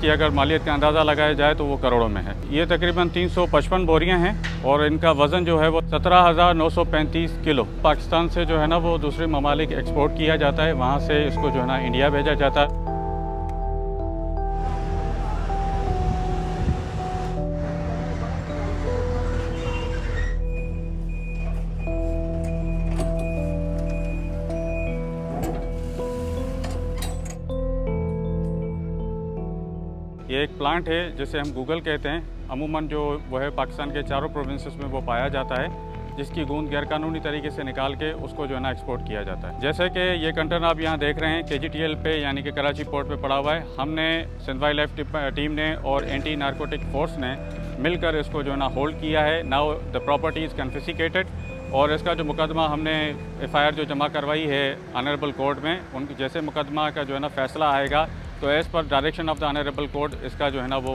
जिसकी अगर मालियत का अंदाज़ा लगाया जाए तो वो करोड़ों में है। ये तकरीबन 355 बोरियां हैं और इनका वज़न जो है वो 17,935 किलो पाकिस्तान से जो है ना वो दूसरे ममालिक एक्सपोर्ट किया जाता है, वहाँ से इसको जो है ना इंडिया भेजा जाता है। ये एक प्लांट है जिसे हम गूगल कहते हैं। अमूमन जो वो है पाकिस्तान के चारों प्रोविंसेस में वो पाया जाता है, जिसकी गूंद गैरकानूनी तरीके से निकाल के उसको जो है ना एक्सपोर्ट किया जाता है। जैसे कि ये कंटेनर आप यहाँ देख रहे हैं KGTL पे यानी कि कराची पोर्ट पे पड़ा हुआ है। हमने सिंध वाइल्ड लाइफ टीम ने और एंटी नारकोटिक फोर्स ने मिलकर इसको जो है ना होल्ड किया है। Now the property is confiscated और इसका जो मुकदमा हमने FIR जो जमा करवाई है ऑनरेबल कोर्ट में, उनकी जैसे मुकदमा का जो है ना फैसला आएगा तो as per direction of the honourable court इसका जो है ना वो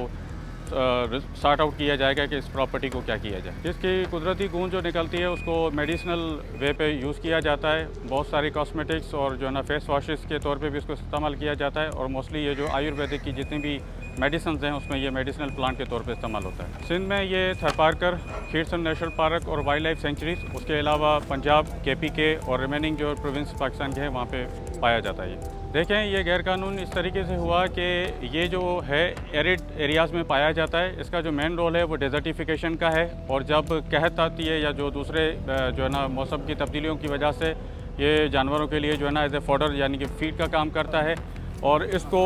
सॉर्ट आउट किया जाएगा कि इस प्रॉपर्टी को क्या किया जाए। इसकी कुदरती गूंद जो निकलती है उसको मेडिसिनल वे पे यूज़ किया जाता है। बहुत सारी कॉस्मेटिक्स और जो है ना फेस वॉशेस के तौर पे भी इसको इस्तेमाल किया जाता है और मोस्टली ये जो आयुर्वेदिक की जितनी भी मेडिसिन हैं उसमें ये मेडिसिनल प्लांट के तौर पे इस्तेमाल होता है। सिंध में ये थरपारकर, खीरसन नेशनल पार्क और वाइल्ड लाइफ सेंचुरीज, उसके अलावा पंजाब, KPK और रिमेनिंग जो प्रोविंस पाकिस्तान के हैं वहाँ पे पाया जाता है। ये देखें, ये गैरकानून इस तरीके से हुआ कि ये जो है एरिड एरियाज़ में पाया जाता है। इसका जो मेन रोल है वो डेजर्टिफिकेशन का है और जब कहत आती है या जो दूसरे जो है ना मौसम की तब्दीलियों की वजह से ये जानवरों के लिए जो है ना एज ए फॉडर यानी कि फीड का काम करता है और इसको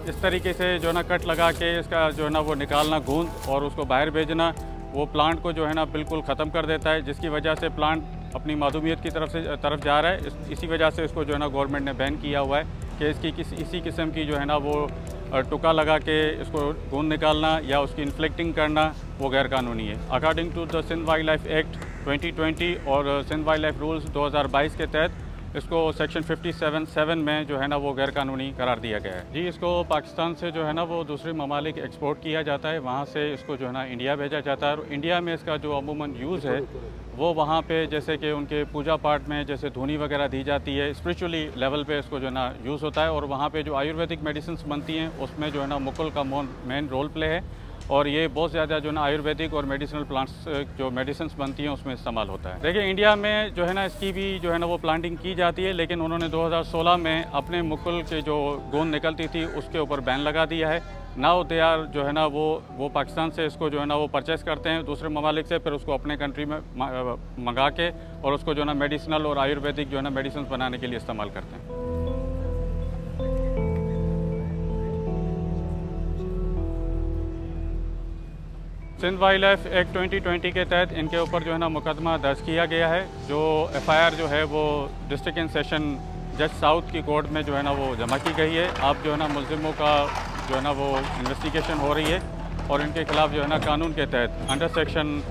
इस तरीके से जो है ना कट लगा के इसका जो है ना वो निकालना गूंद और उसको बाहर भेजना वो प्लांट को जो है ना बिल्कुल ख़त्म कर देता है, जिसकी वजह से प्लांट अपनी मादूमियत की तरफ जा रहा है। इसी वजह से इसको जो है ना गवर्नमेंट ने बैन किया हुआ है कि इसकी इसी किस्म की जो है ना वो टुका लगा के इसको गूंद निकालना या उसकी इन्फ्लेक्टिंग करना वो गैरकानूनी है। According to the Sindh Wildlife Act 2020 और सिंध वाइल्ड लाइफ रूल्स 2022 के तहत इसको सेक्शन 57(7) में जो है ना वो गैरकानूनी करार दिया गया है। जी, इसको पाकिस्तान से जो है ना वो दूसरे ममालिक एक्सपोर्ट किया जाता है, वहाँ से इसको जो है ना इंडिया भेजा जाता है और इंडिया में इसका जो अमूमन यूज़ है वो वहाँ पे जैसे कि उनके पूजा पाठ में जैसे धुनी वगैरह दी जाती है, स्पिरिचुअली लेवल पे इसको जो है ना यूज़ होता है और वहाँ पे जो आयुर्वेदिक मेडिसिन बनती हैं उसमें जो है ना मुकुल का मेन रोल प्ले है और ये बहुत ज़्यादा जो है ना आयुर्वेदिक और मेडिसिनल प्लांट्स जो मेडिसिन बनती हैं उसमें इस्तेमाल होता है। देखिए, इंडिया में जो है ना इसकी भी जो है ना वो प्लांटिंग की जाती है, लेकिन उन्होंने 2016 में अपने मुकुल के जो गोंद निकलती थी उसके ऊपर बैन लगा दिया है। नाउ दे आर जो है ना वो पाकिस्तान से इसको जो है ना वो परचेज़ करते हैं दूसरे ममालिक से, फिर उसको अपने कंट्री में मंगा के और उसको जो है ना मेडिसिनल और आयुर्वेदिक जो है ना मेडिसिन बनाने के लिए इस्तेमाल करते हैं। सिंध वाइल्ड लाइफ एक्ट 2020 के तहत इनके ऊपर जो है ना मुकदमा दर्ज किया गया है। जो FIR जो है वो डिस्ट्रिक्ट एंड सेशन जज साउथ की कोर्ट में जो है ना वो जमा की गई है। अब जो है ना मुलजिमों का जो है ना वो इन्वेस्टिगेशन हो रही है और इनके खिलाफ जो है ना कानून के तहत अंडर सेक्शन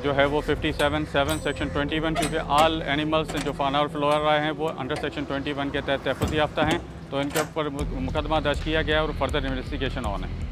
जो है वो 57(7) सेक्शन 21, क्योंकि ऑल एनिमल्स जो फाना और फ्लोरा हैं वो अंडर सेक्शन 21 के तहत तहफ़्फ़ुज़ याफ्ता हैं, तो इनके ऊपर मुकदमा दर्ज किया गया और फर्दर इन्वेस्टिगेशन ऑन है।